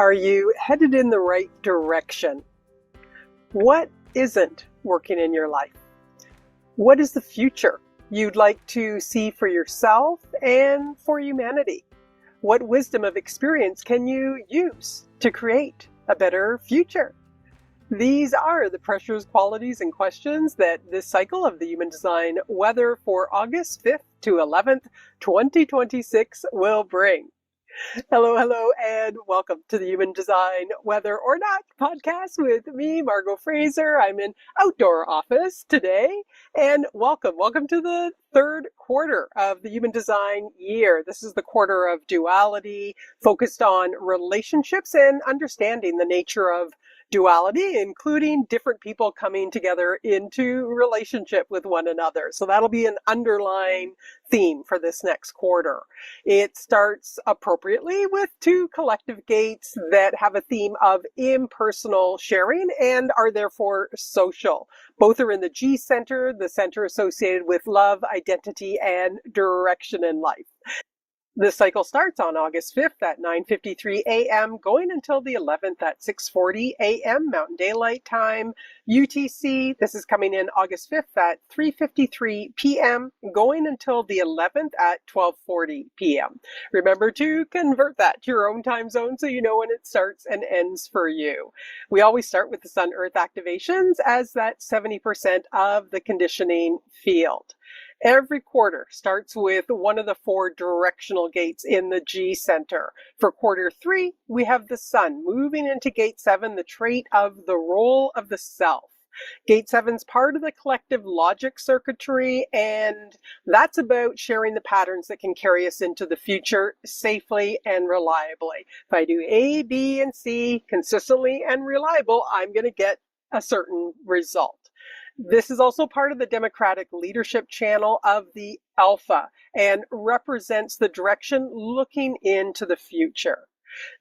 Are you headed in the right direction? What isn't working in your life? What is the future you'd like to see for yourself and for humanity? What wisdom of experience can you use to create a better future? These are the pressures, qualities, and questions that this cycle of the Human Design Weather for August 5th to 11th, 2026 will bring. Hello, and welcome to the Human Design Whether or Not podcast with me, Margot Fraser. I'm in outdoor office today, and welcome to the third quarter of the Human Design year. This is the Quarter of Duality, focused on relationships and understanding the nature of duality, including different people coming together into relationship with one another. So that'll be an underlying theme for this next quarter. It starts appropriately with two collective gates that have a theme of impersonal sharing and are therefore social. Both are in the G center, the center associated with love, identity, and direction in life. This cycle starts on August 5th at 9:53 a.m., going until the 11th at 6:40 a.m. Mountain Daylight Time, UTC. This is coming in August 5th at 3:53 p.m., going until the 11th at 12:40 p.m. Remember to convert that to your own time zone so you know when it starts and ends for you. We always start with the Sun-Earth activations as that 70% of the conditioning field. Every quarter starts with one of the four directional gates in the G center. For quarter 3, we have the Sun moving into gate 7, the trait of the role of the self. Gate 7 is part of the collective logic circuitry, and that's about sharing the patterns that can carry us into the future safely and reliably. If I do A, B, and C consistently and reliable, I'm going to get a certain result. This is also part of the democratic leadership channel of the Alpha and represents the direction looking into the future.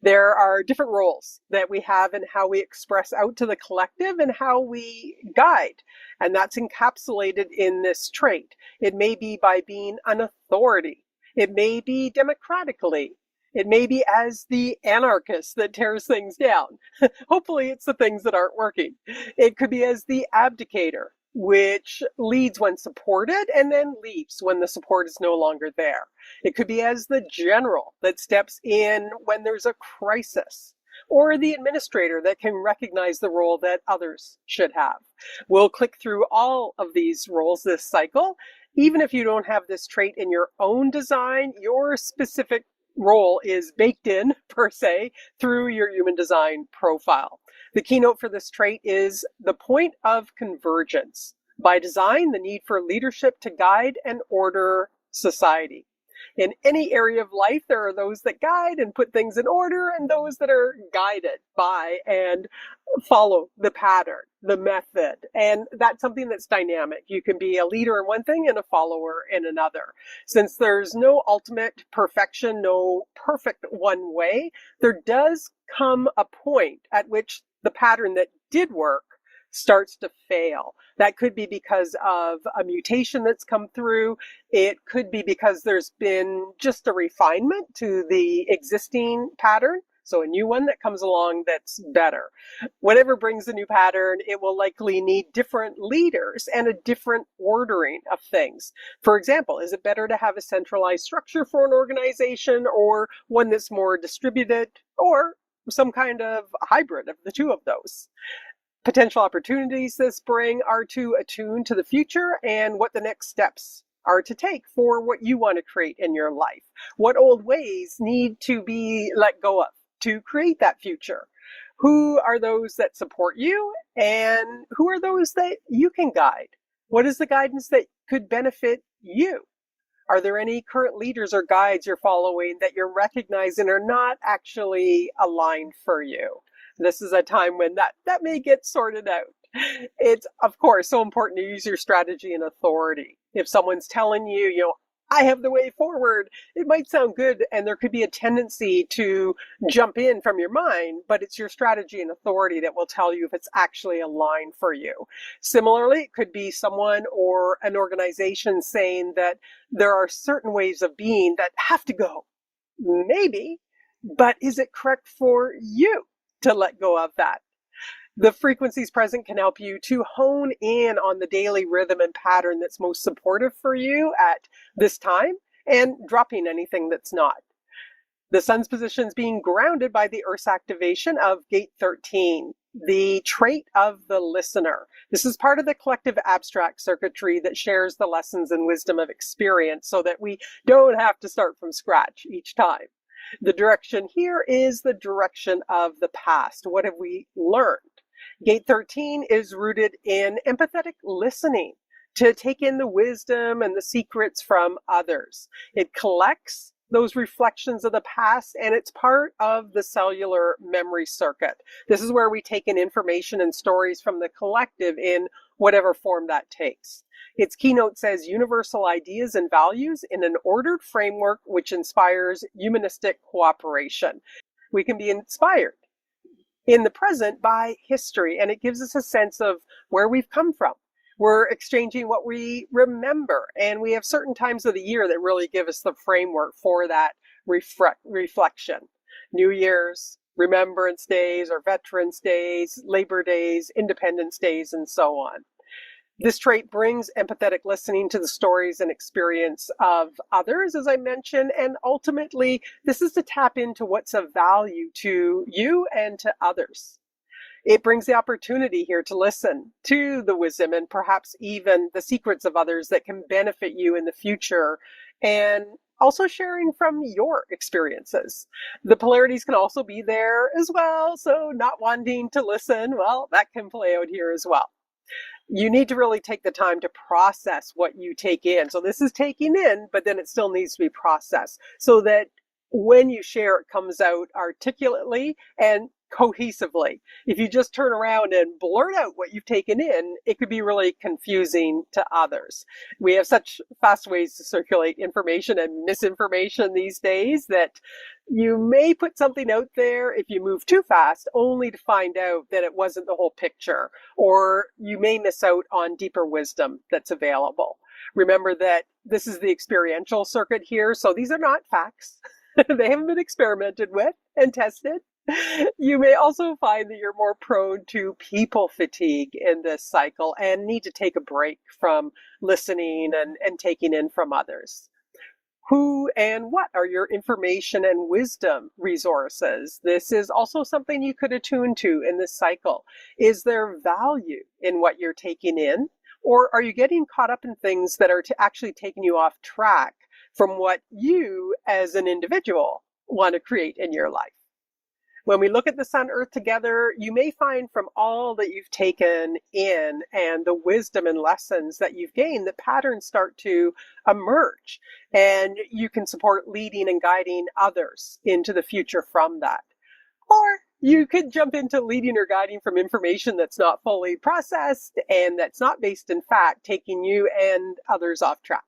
There are different roles that we have in how we express out to the collective and how we guide, and that's encapsulated in this trait. It may be by being an authority. It may be democratically. It may be as the anarchist that tears things down. Hopefully it's the things that aren't working. It could be as the abdicator, which leads when supported and then leaves when the support is no longer there. It could be as the general that steps in when there's a crisis, or the administrator that can recognize the role that others should have. We'll click through all of these roles this cycle. Even if you don't have this trait in your own design, your specific role is baked in, per se, through your human design profile. The keynote for this trait is the point of convergence. By design, the need for leadership to guide and order society. In any area of life, there are those that guide and put things in order and those that are guided by and follow the pattern, the method. And that's something that's dynamic. You can be a leader in one thing and a follower in another. Since there's no ultimate perfection, no perfect one way, there does come a point at which the pattern that did work starts to fail. That could be because of a mutation that's come through. It could be because there's been just a refinement to the existing pattern. So a new one that comes along that's better. Whatever brings a new pattern, it will likely need different leaders and a different ordering of things. For example, is it better to have a centralized structure for an organization or one that's more distributed, or some kind of hybrid of the two of those? Potential opportunities this bring are to attune to the future and what the next steps are to take for what you want to create in your life. What old ways need to be let go of to create that future? Who are those that support you, and who are those that you can guide? What is the guidance that could benefit you? Are there any current leaders or guides you're following that you're recognizing are not actually aligned for you? This is a time when that may get sorted out. It's, of course, so important to use your strategy and authority. If someone's telling you, I have the way forward, it might sound good, and there could be a tendency to jump in from your mind, but it's your strategy and authority that will tell you if it's actually aligned for you. Similarly, it could be someone or an organization saying that there are certain ways of being that have to go. Maybe But is it correct for you to let go of that? The frequencies present can help you to hone in on the daily rhythm and pattern that's most supportive for you at this time, and dropping anything that's not. The sun's position is being grounded by the Earth's activation of gate 13, the trait of the listener. This is part of the collective abstract circuitry that shares the lessons and wisdom of experience so that we don't have to start from scratch each time. The direction here is the direction of the past. What have we learned? Gate 13 is rooted in empathetic listening, to take in the wisdom and the secrets from others. It collects those reflections of the past, and it's part of the cellular memory circuit. This is where we take in information and stories from the collective in whatever form that takes. Its keynote says universal ideas and values in an ordered framework which inspires humanistic cooperation. We can be inspired in the present by history, and it gives us a sense of where we've come from. We're exchanging what we remember, and we have certain times of the year that really give us the framework for that reflection. New Year's, Remembrance Days, or Veterans Days, Labor Days, Independence Days, and so on. This trait brings empathetic listening to the stories and experience of others, as I mentioned, and ultimately, this is to tap into what's of value to you and to others. It brings the opportunity here to listen to the wisdom and perhaps even the secrets of others that can benefit you in the future, and also sharing from your experiences. The polarities can also be there as well, so not wanting to listen, well, that can play out here as well. You need to really take the time to process what you take in. So this is taking in, but then it still needs to be processed so that when you share, it comes out articulately and cohesively. If you just turn around and blurt out what you've taken in, it could be really confusing to others. We have such fast ways to circulate information and misinformation these days that you may put something out there if you move too fast, only to find out that it wasn't the whole picture, or you may miss out on deeper wisdom that's available. Remember that this is the experiential circuit here, so these are not facts. They haven't been experimented with and tested. You may also find that you're more prone to people fatigue in this cycle and need to take a break from listening and taking in from others. Who and what are your information and wisdom resources? This is also something you could attune to in this cycle. Is there value in what you're taking in? Or are you getting caught up in things that are actually taking you off track from what you as an individual want to create in your life? When we look at the Sun Earth together, you may find from all that you've taken in and the wisdom and lessons that you've gained that patterns start to emerge, and you can support leading and guiding others into the future from that. Or you could jump into leading or guiding from information that's not fully processed and that's not based in fact, taking you and others off track.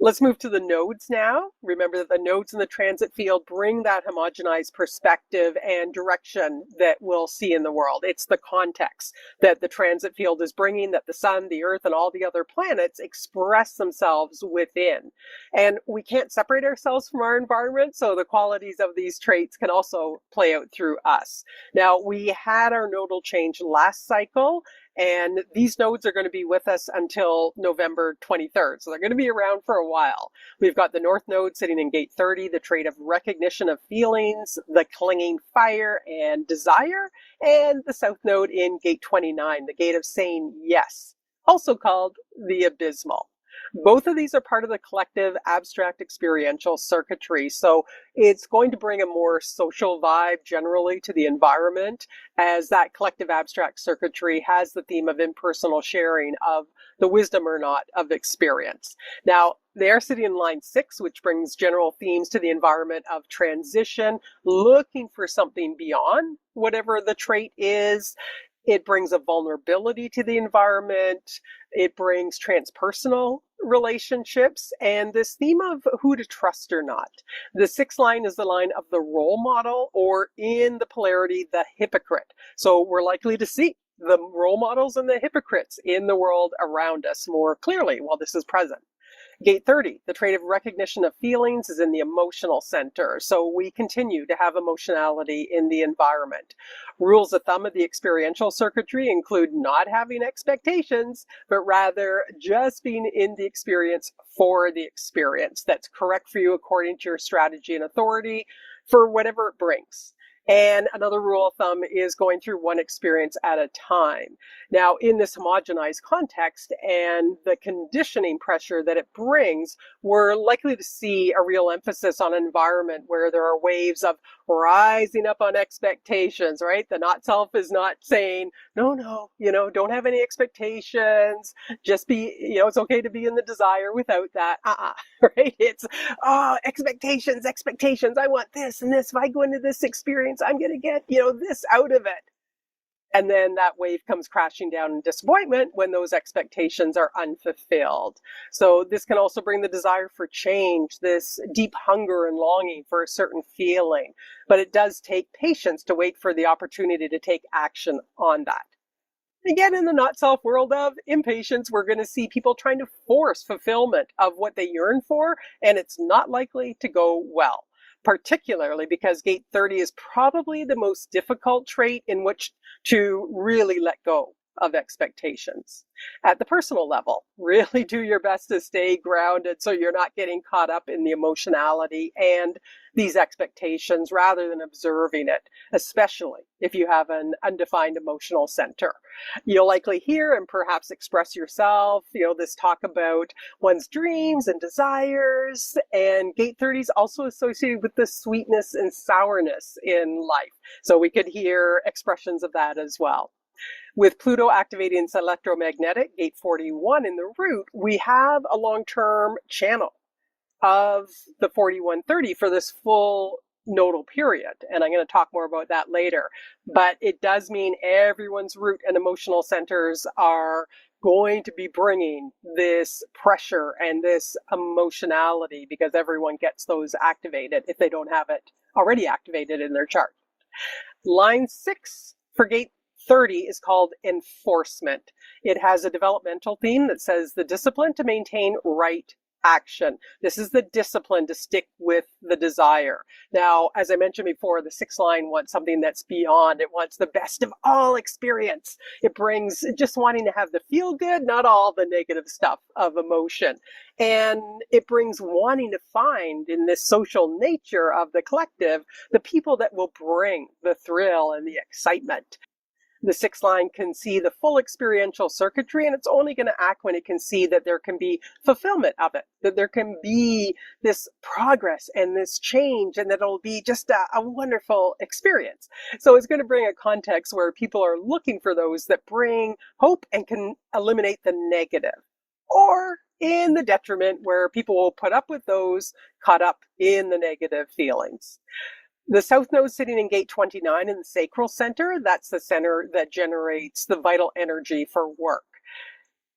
Let's move to the nodes now. Remember that the nodes in the transit field bring that homogenized perspective and direction that we'll see in the world. It's the context that the transit field is bringing, that the sun, the earth, and all the other planets express themselves within. And we can't separate ourselves from our environment, so the qualities of these traits can also play out through us. Now, we had our nodal change last cycle, and these nodes are going to be with us until November 23rd. So they're going to be around for a while. We've got the North Node sitting in gate 30, the trait of recognition of feelings, the clinging fire and desire, and the South Node in gate 29, the gate of saying yes, also called the abysmal. Both of these are part of the collective abstract experiential circuitry, so it's going to bring a more social vibe generally to the environment, as that collective abstract circuitry has the theme of impersonal sharing of the wisdom or not of experience. Now, they are sitting in line 6, which brings general themes to the environment of transition, looking for something beyond whatever the trait is. It brings a vulnerability to the environment. It brings transpersonal relationships and this theme of who to trust or not. The 6th line is the line of the role model, or in the polarity, the hypocrite. So we're likely to see the role models and the hypocrites in the world around us more clearly while this is present. Gate 30, the trait of recognition of feelings, is in the emotional center. So we continue to have emotionality in the environment. Rules of thumb of the experiential circuitry include not having expectations, but rather just being in the experience for the experience that's correct for you according to your strategy and authority for whatever it brings. And another rule of thumb is going through one experience at a time. Now, in this homogenized context and the conditioning pressure that it brings, we're likely to see a real emphasis on an environment where there are waves of rising up on expectations, right? The not self is not saying, no, don't have any expectations. Just be, it's okay to be in the desire without that. Right? It's, expectations. I want this and this. If I go into this experience, I'm going to get, this out of it. And then that wave comes crashing down in disappointment when those expectations are unfulfilled. So this can also bring the desire for change, this deep hunger and longing for a certain feeling. But it does take patience to wait for the opportunity to take action on that. Again, in the not-self world of impatience, we're going to see people trying to force fulfillment of what they yearn for, and it's not likely to go well. Particularly because gate 30 is probably the most difficult trait in which to really let go of expectations. At the personal level, really do your best to stay grounded so you're not getting caught up in the emotionality and these expectations rather than observing it, especially if you have an undefined emotional center. You'll likely hear and perhaps express yourself, this talk about one's dreams and desires, and gate 30 is also associated with the sweetness and sourness in life. So we could hear expressions of that as well. With Pluto activating its electromagnetic, gate 41 in the root, we have a long-term channel of the 4130 for this full nodal period. And I'm going to talk more about that later. But it does mean everyone's root and emotional centers are going to be bringing this pressure and this emotionality because everyone gets those activated if they don't have it already activated in their chart. Line 6 for gate 30 is called enforcement. It has a developmental theme that says the discipline to maintain right action. This is the discipline to stick with the desire. Now, as I mentioned before, the 6th line wants something that's beyond. It wants the best of all experience. It brings just wanting to have the feel good, not all the negative stuff of emotion. And it brings wanting to find in this social nature of the collective, the people that will bring the thrill and the excitement. The 6th line can see the full experiential circuitry, and it's only going to act when it can see that there can be fulfillment of it, that there can be this progress and this change, and that it'll be just a wonderful experience. So it's going to bring a context where people are looking for those that bring hope and can eliminate the negative, or in the detriment where people will put up with those caught up in the negative feelings. The South Node sitting in gate 29 in the sacral center, that's the center that generates the vital energy for work.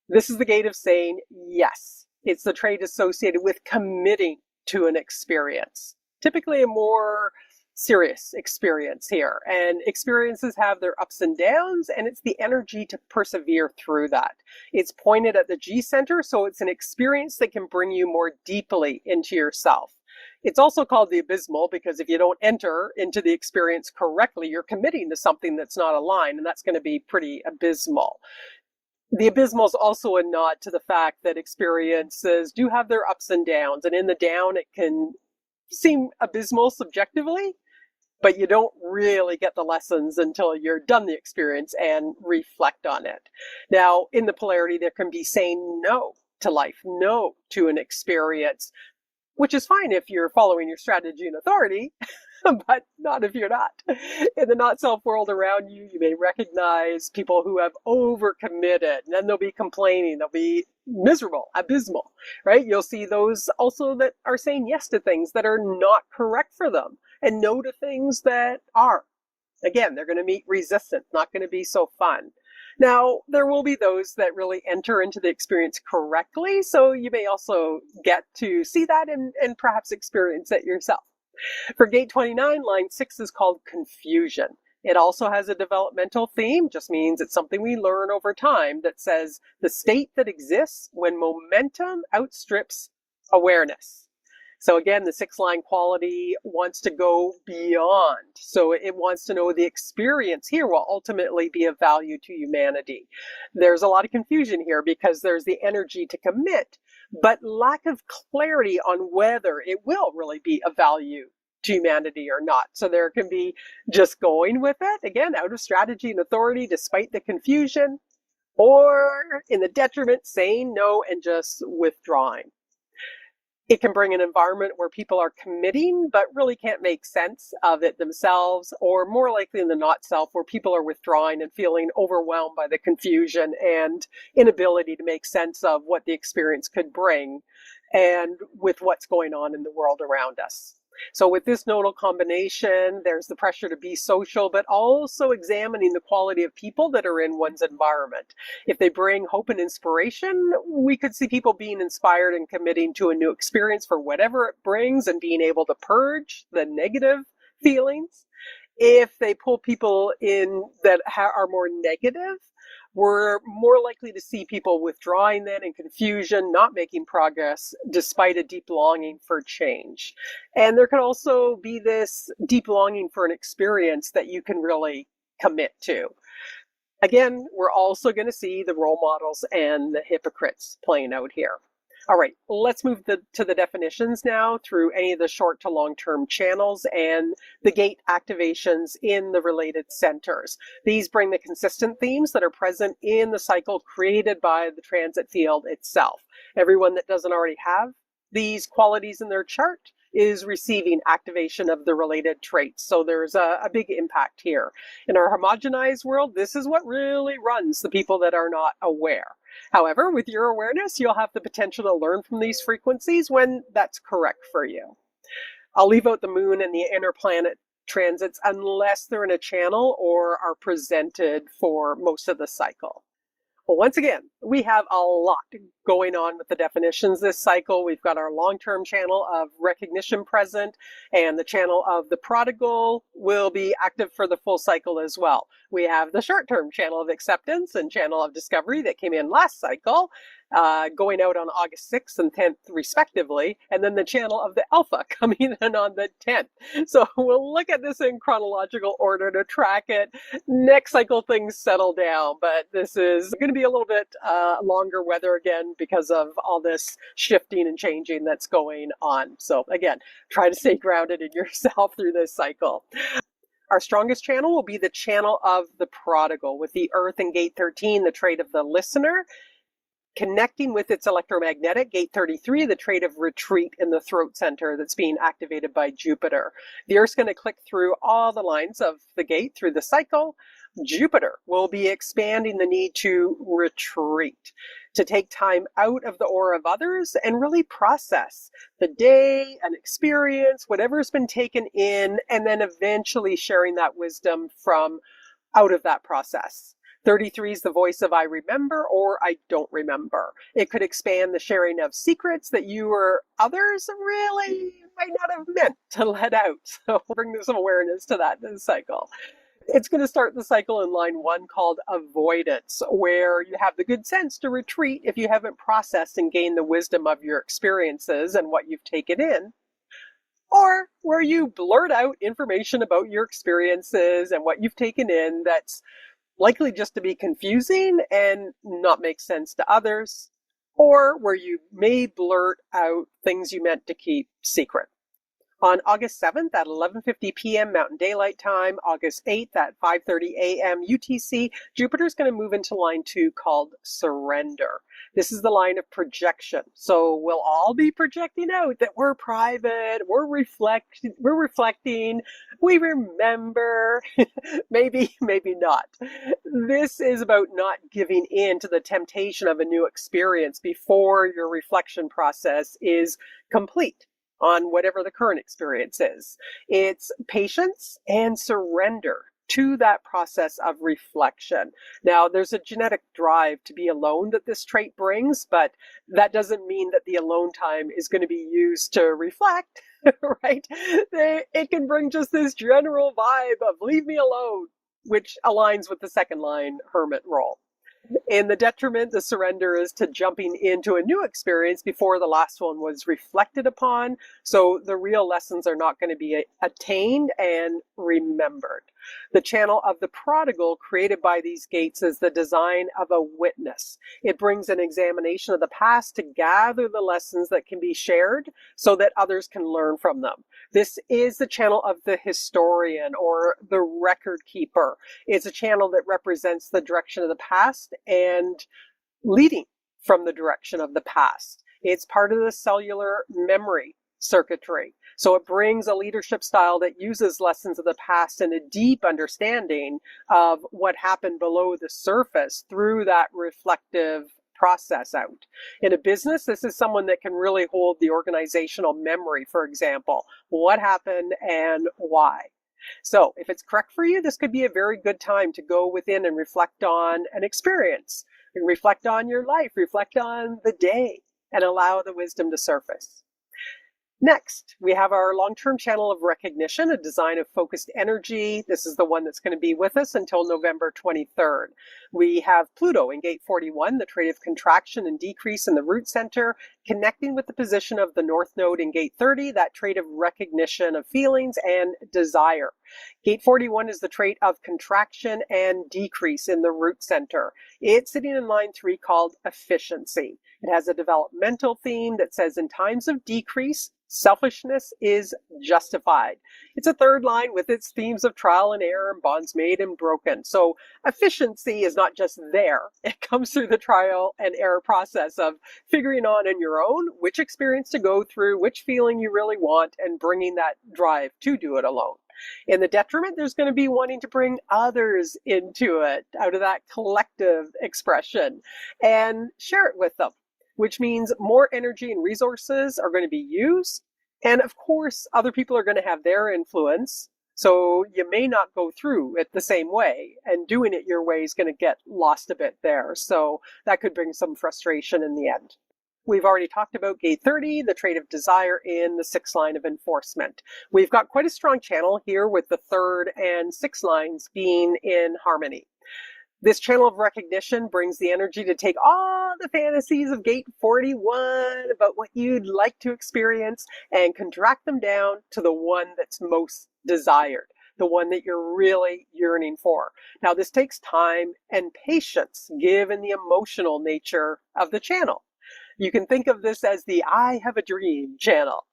This is the gate of saying yes. It's the trait associated with committing to an experience, typically a more serious experience here. And experiences have their ups and downs, and it's the energy to persevere through that. It's pointed at the G center, so it's an experience that can bring you more deeply into yourself. It's also called the abysmal because if you don't enter into the experience correctly, you're committing to something that's not aligned, and that's going to be pretty abysmal. The abysmal is also a nod to the fact that experiences do have their ups and downs, and in the down, it can seem abysmal subjectively, but you don't really get the lessons until you're done the experience and reflect on it. Now, in the polarity, there can be saying no to life, no to an experience, which is fine if you're following your strategy and authority, but not if you're not. In the not-self world around you, you may recognize people who have overcommitted, and then they'll be complaining, they'll be miserable, abysmal, right? You'll see those also that are saying yes to things that are not correct for them, and no to things that are. Again, they're going to meet resistance, not going to be so fun. Now, there will be those that really enter into the experience correctly, so you may also get to see that and perhaps experience it yourself. For gate 29, line 6 is called confusion. It also has a developmental theme, just means it's something we learn over time that says the state that exists when momentum outstrips awareness. So again, the 6-line quality wants to go beyond. So it wants to know the experience here will ultimately be of value to humanity. There's a lot of confusion here because there's the energy to commit, but lack of clarity on whether it will really be of value to humanity or not. So there can be just going with it, again, out of strategy and authority despite the confusion, or in the detriment, saying no and just withdrawing. It can bring an environment where people are committing, but really can't make sense of it themselves, or more likely in the not self, where people are withdrawing and feeling overwhelmed by the confusion and inability to make sense of what the experience could bring and with what's going on in the world around us. So with this nodal combination, there's the pressure to be social, but also examining the quality of people that are in one's environment. If they bring hope and inspiration, we could see people being inspired and committing to a new experience for whatever it brings and being able to purge the negative feelings. If they pull people in that are more negative, we're more likely to see people withdrawing then in confusion, not making progress despite a deep longing for change. And there could also be this deep longing for an experience that you can really commit to. Again, we're also going to see the role models and the hypocrites playing out here. All right, let's move to the definitions now through any of the short to long-term channels and the gate activations in the related centers. These bring the consistent themes that are present in the cycle created by the transit field itself. Everyone that doesn't already have these qualities in their chart is receiving activation of the related traits. So there's a big impact here. In our homogenized world, this is what really runs the people that are not aware. However, with your awareness, you'll have the potential to learn from these frequencies when that's correct for you. I'll leave out the moon and the inner planet transits unless they're in a channel or are presented for most of the cycle. Well, once again, we have a lot going on with the definitions this cycle. We've got our long-term channel of recognition present, and the channel of the prodigal will be active for the full cycle as well. We have the short-term channel of acceptance and channel of discovery that came in last cycle, going out on August 6th and 10th respectively, and then the channel of the alpha coming in on the 10th. So we'll look at this in chronological order to track it. Next cycle things settle down, but this is going to be a little bit longer weather again because of all this shifting and changing that's going on. So again, try to stay grounded in yourself through this cycle. Our strongest channel will be the channel of the prodigal, with the earth in gate 13, the trait of the listener, connecting with its electromagnetic, gate 33, the trait of retreat in the throat center that's being activated by Jupiter. The Earth's going to click through all the lines of the gate through the cycle. Jupiter will be expanding the need to retreat, to take time out of the aura of others and really process the day, an experience, whatever's been taken in, and then eventually sharing that wisdom from out of that process. 33 is the voice of I remember or I don't remember. It could expand the sharing of secrets that you or others really might not have meant to let out. So bring some awareness to that this cycle. It's going to start the cycle in line 1 called avoidance, where you have the good sense to retreat if you haven't processed and gained the wisdom of your experiences and what you've taken in. Or where you blurt out information about your experiences and what you've taken in that's likely just to be confusing and not make sense to others, or where you may blurt out things you meant to keep secret. On August 7th at 11:50 p.m. Mountain Daylight Time, August 8th at 5:30 a.m. UTC, Jupiter's going to move into line 2 called Surrender. This is the line of projection. So we'll all be projecting out that we're private, we're reflecting, we remember, maybe not. This is about not giving in to the temptation of a new experience before your reflection process is complete on whatever the current experience is. It's patience and surrender to that process of reflection. Now, there's a genetic drive to be alone that this trait brings, but that doesn't mean that the alone time is going to be used to reflect, right? It can bring just this general vibe of leave me alone, which aligns with the second line hermit role. In the detriment, the surrender is to jumping into a new experience before the last one was reflected upon. So the real lessons are not going to be attained and remembered. The channel of the prodigal created by these gates is the design of a witness. It brings an examination of the past to gather the lessons that can be shared so that others can learn from them. This is the channel of the historian or the record keeper. It's a channel that represents the direction of the past and leading from the direction of the past. It's part of the cellular memory circuitry. So it brings a leadership style that uses lessons of the past and a deep understanding of what happened below the surface through that reflective process out. In a business, this is someone that can really hold the organizational memory, for example, what happened and why. So if it's correct for you, this could be a very good time to go within and reflect on an experience, and reflect on your life, reflect on the day, and allow the wisdom to surface. Next, we have our long-term channel of recognition, a design of focused energy. This is the one that's going to be with us until November 23rd. We have Pluto in gate 41, the trait of contraction and decrease in the root center, connecting with the position of the North Node in gate 30, that trait of recognition of feelings and desire. Gate 41 is the trait of contraction and decrease in the root center. It's sitting in line 3 called efficiency. It has a developmental theme that says in times of decrease, selfishness is justified. It's a third line with its themes of trial and error and bonds made and broken. So efficiency is not just there. It comes through the trial and error process of figuring on your own which experience to go through, which feeling you really want, and bringing that drive to do it alone. In the detriment, there's going to be wanting to bring others into it out of that collective expression and share it with them, which means more energy and resources are going to be used. And of course, other people are going to have their influence. So you may not go through it the same way, and doing it your way is going to get lost a bit there. So that could bring some frustration in the end. We've already talked about gate 30, the trait of desire in the 6th line of enforcement. We've got quite a strong channel here with the 3rd and 6th lines being in harmony. This channel of recognition brings the energy to take all the fantasies of gate 41 about what you'd like to experience and contract them down to the one that's most desired, the one that you're really yearning for. Now, this takes time and patience given the emotional nature of the channel. You can think of this as the I have a dream channel.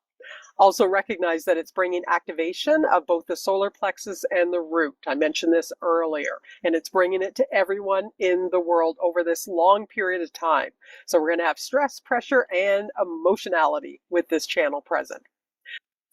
Also recognize that it's bringing activation of both the solar plexus and the root. I mentioned this earlier, and it's bringing it to everyone in the world over this long period of time. So we're going to have stress, pressure, and emotionality with this channel present.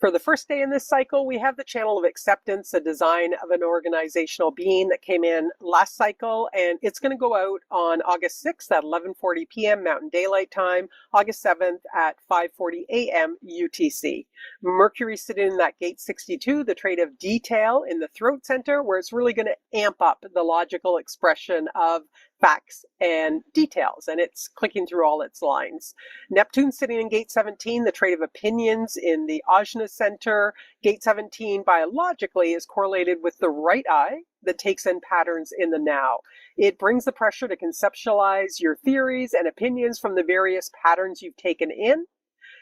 For the first day in this cycle, we have the channel of acceptance, a design of an organizational being that came in last cycle, and it's going to go out on August 6th at 11:40 p.m. Mountain Daylight Time, August 7th at 5:40 a.m. UTC. Mercury sitting in that gate 62, the trait of detail in the throat center, where it's really going to amp up the logical expression of facts and details, and it's clicking through all its lines. Neptune sitting in gate 17, the trait of opinions in the Ajna center. Gate 17 biologically is correlated with the right eye that takes in patterns in the now. It brings the pressure to conceptualize your theories and opinions from the various patterns you've taken in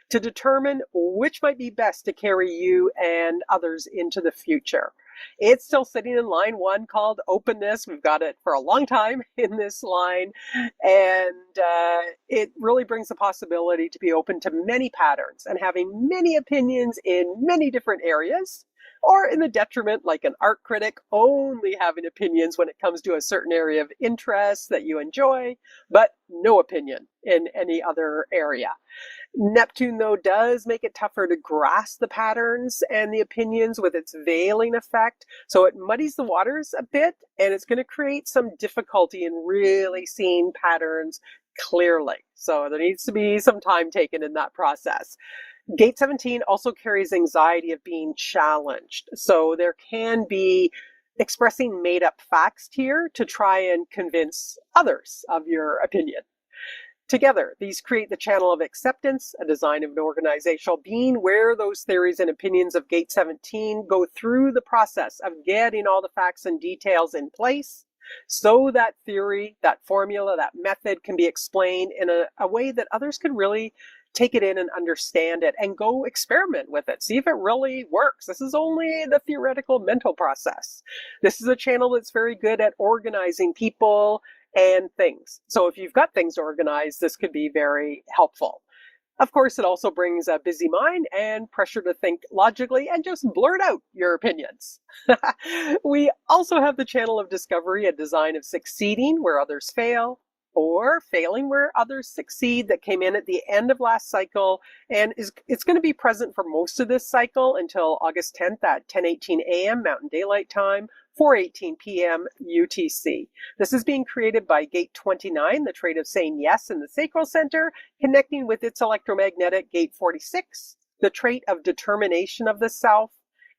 to determine which might be best to carry you and others into the future. It's still sitting in line 1 called openness. We've got it for a long time in this line, and it really brings the possibility to be open to many patterns and having many opinions in many different areas, or in the detriment, like an art critic, only having opinions when it comes to a certain area of interest that you enjoy, but no opinion in any other area. Neptune, though, does make it tougher to grasp the patterns and the opinions with its veiling effect. So it muddies the waters a bit, and it's going to create some difficulty in really seeing patterns clearly. So there needs to be some time taken in that process. Gate 17 also carries anxiety of being challenged. So there can be expressing made-up facts here to try and convince others of your opinion. Together, these create the channel of acceptance, a design of an organizational being where those theories and opinions of Gate 17 go through the process of getting all the facts and details in place So that theory, that formula, that method can be explained in a way that others can really take it in and understand it and go experiment with it. See if it really works. This is only the theoretical mental process. This is a channel that's very good at organizing people and things. So if you've got things organized, this could be very helpful. Of course, it also brings a busy mind and pressure to think logically and just blurt out your opinions. We also have the channel of discovery, a design of succeeding where others fail, or failing where others succeed, that came in at the end of last cycle, and it's going to be present for most of this cycle until August 10th at 10:18 a.m. Mountain Daylight Time, 4:18 p.m. UTC. This is being created by Gate 29, the trait of saying yes in the sacral center, connecting with its electromagnetic Gate 46, the trait of determination of the self,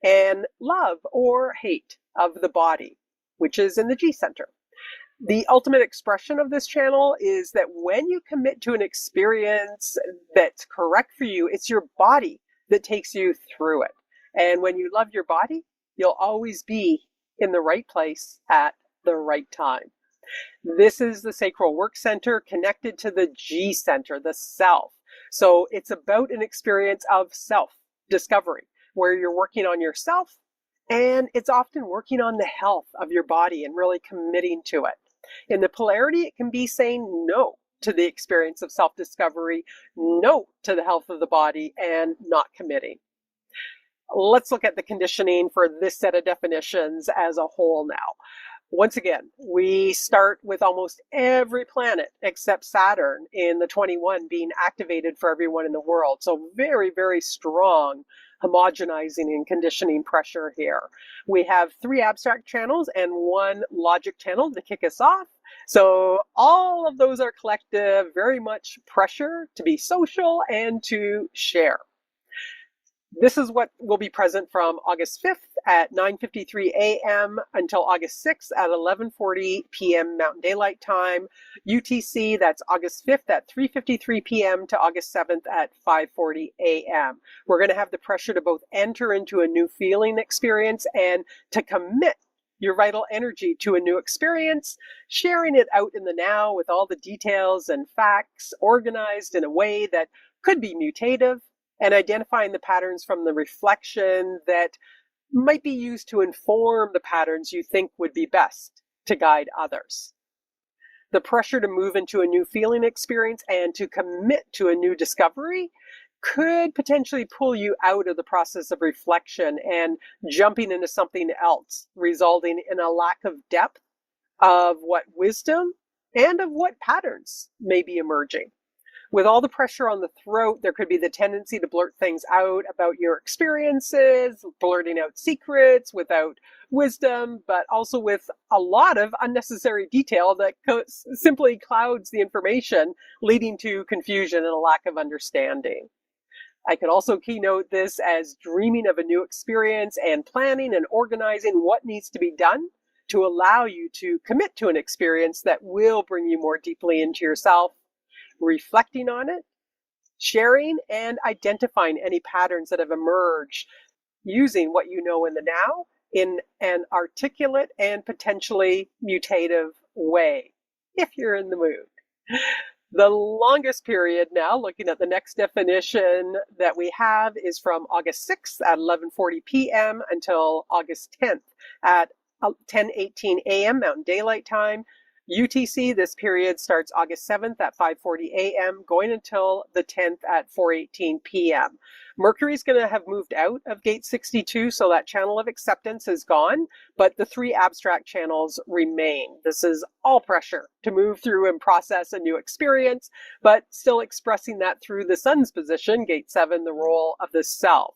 and love or hate of the body, which is in the G center. The ultimate expression of this channel is that when you commit to an experience that's correct for you, it's your body that takes you through it. And when you love your body, you'll always be in the right place at the right time. This is the sacral work center connected to the G center, the self. So it's about an experience of self-discovery, where you're working on yourself, and it's often working on the health of your body and really committing to it. In the polarity, it can be saying no to the experience of self-discovery, no to the health of the body, and not committing. Let's look at the conditioning for this set of definitions as a whole now. Once again, we start with almost every planet except Saturn in the 21 being activated for everyone in the world. So very, very strong homogenizing and conditioning pressure here. We have 3 abstract channels and 1 logic channel to kick us off. So all of those are collective, very much pressure to be social and to share. This is what will be present from August 5th at 9:53 a.m. until August 6th at 11:40 p.m. Mountain Daylight Time. UTC, that's August 5th at 3:53 p.m. to August 7th at 5:40 a.m. We're going to have the pressure to both enter into a new feeling experience and to commit your vital energy to a new experience, sharing it out in the now with all the details and facts organized in a way that could be mutative, and identifying the patterns from the reflection that might be used to inform the patterns you think would be best to guide others. The pressure to move into a new feeling experience and to commit to a new discovery could potentially pull you out of the process of reflection and jumping into something else, resulting in a lack of depth of what wisdom and of what patterns may be emerging. With all the pressure on the throat, there could be the tendency to blurt things out about your experiences, blurting out secrets without wisdom, but also with a lot of unnecessary detail that simply clouds the information, leading to confusion and a lack of understanding. I could also keynote this as dreaming of a new experience and planning and organizing what needs to be done to allow you to commit to an experience that will bring you more deeply into yourself, reflecting on it, sharing, and identifying any patterns that have emerged using what you know in the now in an articulate and potentially mutative way, if you're in the mood. The longest period now, looking at the next definition that we have, is from August 6th at 11:40 p.m. until August 10th at 10:18 a.m. Mountain Daylight Time. UTC, this period starts August 7th at 5:40 a.m., going until the 10th at 4:18 p.m. Mercury's going to have moved out of Gate 62, so that channel of acceptance is gone, but the 3 abstract channels remain. This is all pressure to move through and process a new experience, but still expressing that through the Sun's position, Gate 7, the role of the self.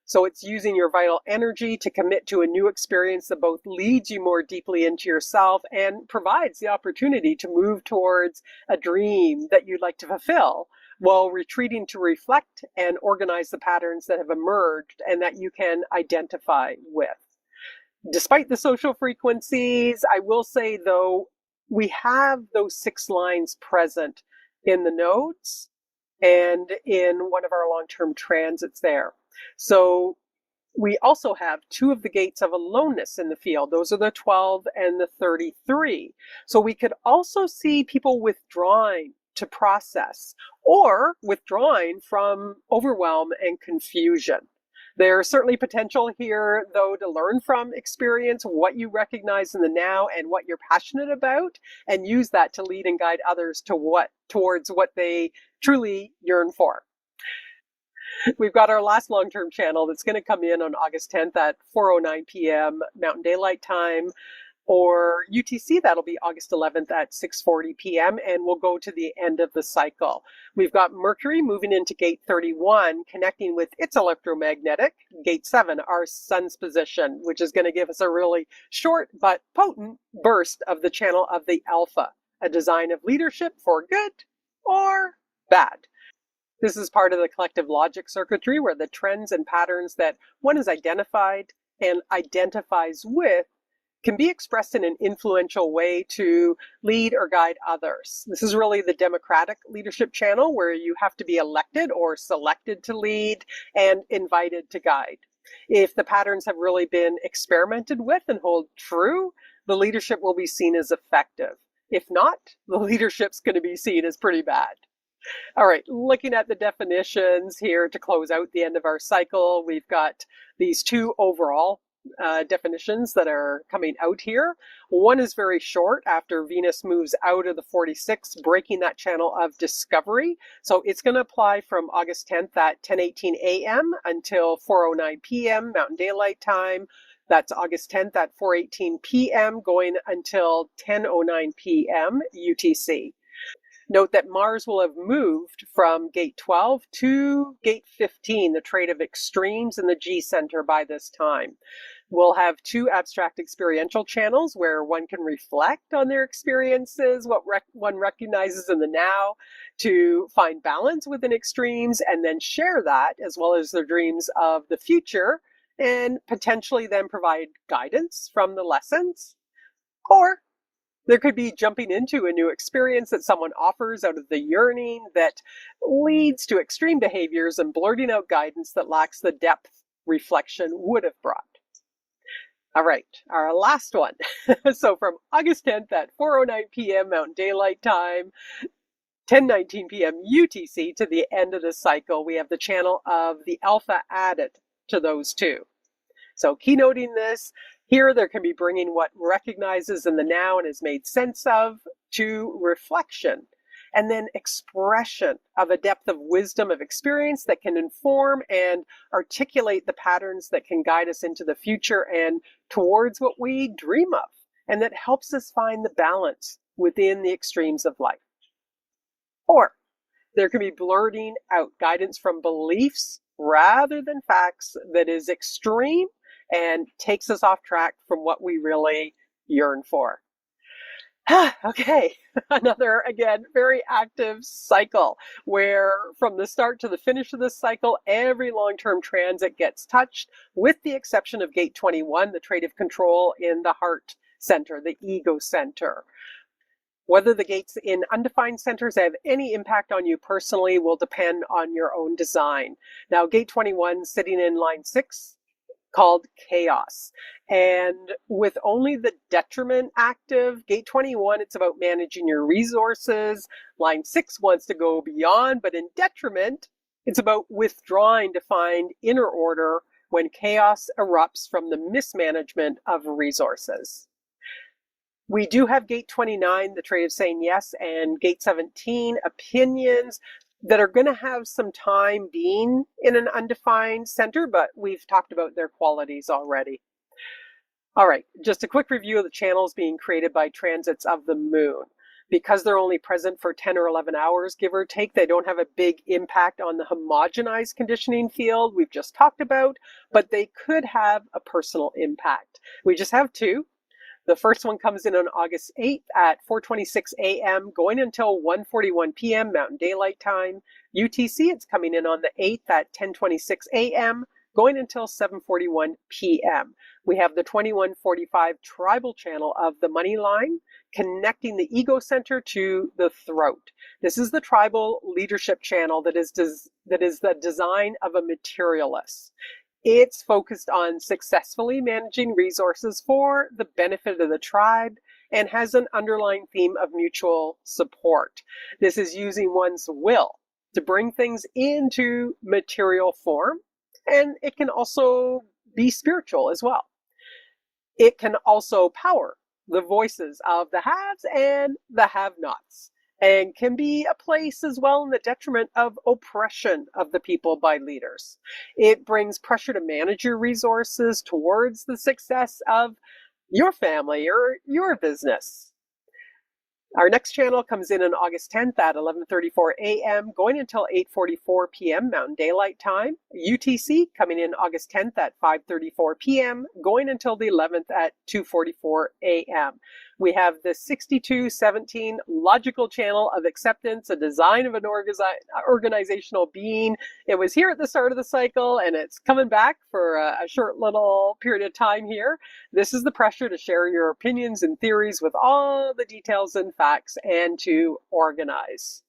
So it's using your vital energy to commit to a new experience that both leads you more deeply into yourself and provides the opportunity to move towards a dream that you'd like to fulfill, while retreating to reflect and organize the patterns that have emerged and that you can identify with. Despite the social frequencies, I will say, though, we have those 6 lines present in the nodes and in one of our long-term transits there. So We also have two of the gates of aloneness in the field. Those are the 12 and the 33. So we could also see people withdrawing to process or withdrawing from overwhelm and confusion. There's certainly potential here, though, to learn from experience what you recognize in the now and what you're passionate about, and use that to lead and guide others towards what they truly yearn for. We've got our last long-term channel that's going to come in on August 10th at 4:09 p.m. Mountain Daylight Time, or UTC, that'll be August 11th at 6:40 p.m., and we'll go to the end of the cycle. We've got Mercury moving into gate 31, connecting with its electromagnetic, gate 7, our sun's position, which is going to give us a really short but potent burst of the channel of the Alpha, a design of leadership for good or bad. This is part of the collective logic circuitry where the trends and patterns that one is identified and identifies with can be expressed in an influential way to lead or guide others. This is really the democratic leadership channel where you have to be elected or selected to lead and invited to guide. If the patterns have really been experimented with and hold true, the leadership will be seen as effective. If not, the leadership's going to be seen as pretty bad. All right, looking at the definitions here to close out the end of our cycle, we've got these two overall definitions that are coming out here. One is very short after Venus moves out of the 46, breaking that channel of discovery. So it's going to apply from August 10th at 10:18 a.m. until 4:09 p.m. Mountain Daylight Time. That's August 10th at 4:18 p.m. going until 10:09 p.m. UTC. Note that Mars will have moved from gate 12 to gate 15, the trait of extremes in the G center by this time. We'll have two abstract experiential channels where one can reflect on their experiences, what one recognizes in the now, to find balance within extremes, and then share that as well as their dreams of the future, and potentially then provide guidance from the lessons. Or there could be jumping into a new experience that someone offers out of the yearning that leads to extreme behaviors and blurting out guidance that lacks the depth reflection would have brought. All right, our last one. So from August 10th at 4:09 p.m. Mountain Daylight Time, 10:19 p.m. UTC to the end of the cycle, we have the channel of the Alpha added to those two. So keynoting this, here there can be bringing what recognizes in the now and is made sense of to reflection, and then expression of a depth of wisdom of experience that can inform and articulate the patterns that can guide us into the future and towards what we dream of, and that helps us find the balance within the extremes of life. Or there can be blurting out guidance from beliefs rather than facts that is extreme and takes us off track from what we really yearn for. Okay, another, again, very active cycle where from the start to the finish of this cycle, every long-term transit gets touched, with the exception of gate 21, the trait of control in the heart center, the ego center. Whether the gates in undefined centers have any impact on you personally will depend on your own design. Now, gate 21 sitting in line 6, called chaos. And with only the detriment active, gate 21, it's about managing your resources. Line 6 wants to go beyond, but in detriment, it's about withdrawing to find inner order when chaos erupts from the mismanagement of resources. We do have gate 29, the trait of saying yes, and gate 17, opinions, that are going to have some time being in an undefined center, but we've talked about their qualities already. All right, just a quick review of the channels being created by transits of the moon. Because they're only present for 10 or 11 hours, give or take, they don't have a big impact on the homogenized conditioning field we've just talked about, but they could have a personal impact. We just have two. The first one comes in on August 8th at 4:26 a.m. going until 1:41 p.m. Mountain Daylight Time. UTC, it's coming in on the 8th at 10:26 a.m. going until 7:41 p.m. We have the 2145 tribal channel of the money line connecting the ego center to the throat. This is the tribal leadership channel that is the design of a materialist. It's focused on successfully managing resources for the benefit of the tribe and has an underlying theme of mutual support. This is using one's will to bring things into material form, and it can also be spiritual as well. It can also power the voices of the haves and the have-nots, and can be a place as well in the detriment of oppression of the people by leaders. It brings pressure to manage your resources towards the success of your family or your business. Our next channel comes in on August 10th at 11:34 a.m., going until 8:44 p.m. Mountain Daylight Time. UTC coming in August 10th at 5:34 p.m., going until the 11th at 2:44 a.m. We have the 6217 logical channel of acceptance, a design of an organizational being. It was here at the start of the cycle, and it's coming back for a short little period of time here. This is the pressure to share your opinions and theories with all the details and facts and to organize.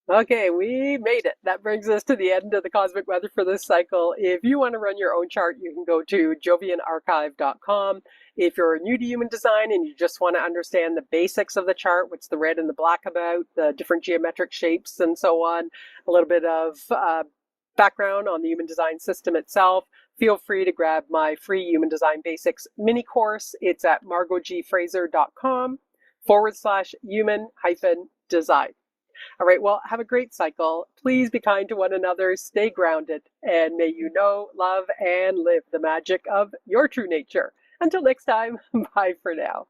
Okay, we made it. That brings us to the end of the cosmic weather for this cycle. If you want to run your own chart, you can go to jovianarchive.com. If you're new to human design and you just want to understand the basics of the chart, what's the red and the black about, the different geometric shapes and so on, a little bit of background on the human design system itself, feel free to grab my free Human Design Basics mini course. It's at margotgfraser.com/human-design. All right, well, have a great cycle. Please be kind to one another, stay grounded, and may you know, love, and live the magic of your true nature. Until next time, bye for now.